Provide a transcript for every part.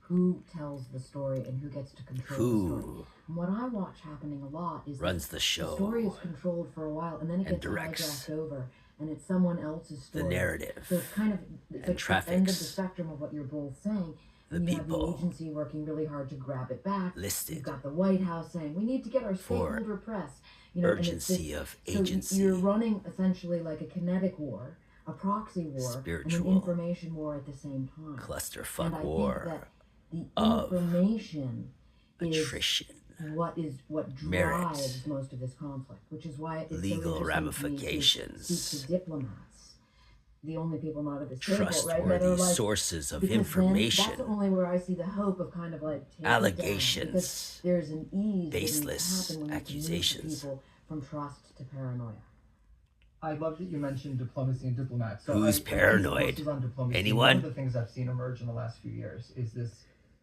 who tells the story and who gets to control the story. And what I watch happening a lot is runs the show, the story is controlled for a while, and then it gets hijacked over, and it's someone else's story. The narrative. So it's kind of it's like the end of the spectrum of what you're both saying. The you people have the agency working really hard to grab it back. Listed. You've got the White House saying we need to get our stakeholder press. Urgency of agency. So you're running essentially like a kinetic war, a proxy war, spiritual, and an information war at the same time. Clusterfuck war. Think that the information attrition. is what drives most of this conflict, which is why it's legal ramifications. To speak to diplomats, the only people not at this trustworthy table, right? That are like, sources of information. That's only where I see the hope of kind of like allegations, there's an ease baseless accusations, people from trust to paranoia. I love that you mentioned diplomacy and diplomats. So who's paranoid? Anyone? One of the things I've seen emerge in the last few years is this.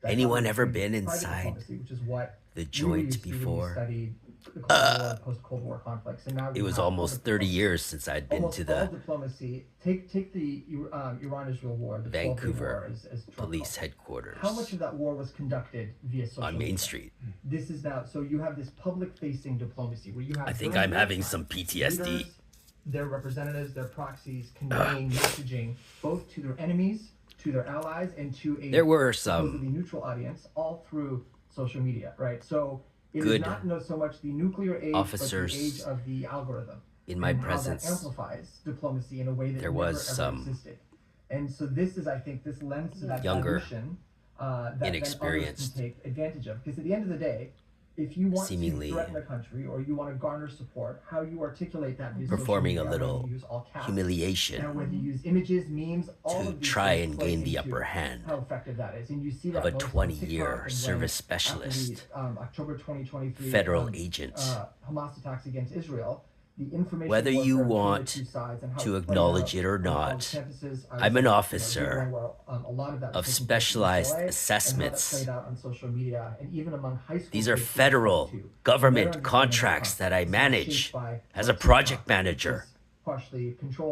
Anyone ever been inside which is what the joint before? The post-Cold War conflicts, and now it was almost 30 years since I'd been to the diplomacy. Take the Iran-Israel war, the Vancouver war, as police headquarters. How much of that war was conducted via social on media? Main Street? This is now. So you have this public-facing diplomacy where you have. I think I'm having some PTSD. Leaders, their representatives, their proxies conveying messaging both to their enemies, to their allies, and to a there were some supposedly neutral audience, all through social media, right? So it is not so much the nuclear age, officers but the age of the algorithm. In my presence, how that amplifies diplomacy in a way that there never, was some ever existed. And so this is, I think, this lends to that younger, dilution that inexperienced, then others can take advantage of. Because at the end of the day, if you want seemingly to threaten a country or you want to garner support, how you articulate that via performing social a media, little whether you use all caps, humiliation, and whether you use images, memes, all to of these try things and play gain the into upper hand how effective that is. And you see of that a 20-year service specialist, October 2023 federal agent. Hamas attacks against Israel. The information whether you want to acknowledge it or not, I'm an officer of specialized assessments. These are federal government contracts that I manage as a project manager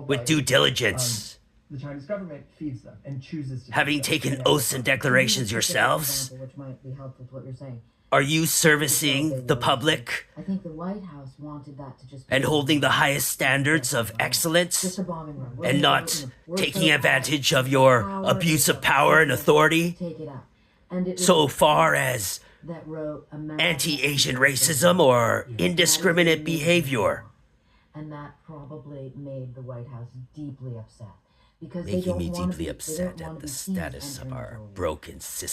with due diligence. The Chinese government feeds them and chooses to. Having taken oaths and declarations yourselves, which might be helpful to what you're saying. Are you servicing the public I think the White House wanted that to just and holding the highest standards of excellence and not taking advantage of your abuse of power and authority so far as anti-Asian racism or indiscriminate behavior? And that probably made the White House deeply upset. Making me deeply upset at the status of our broken system.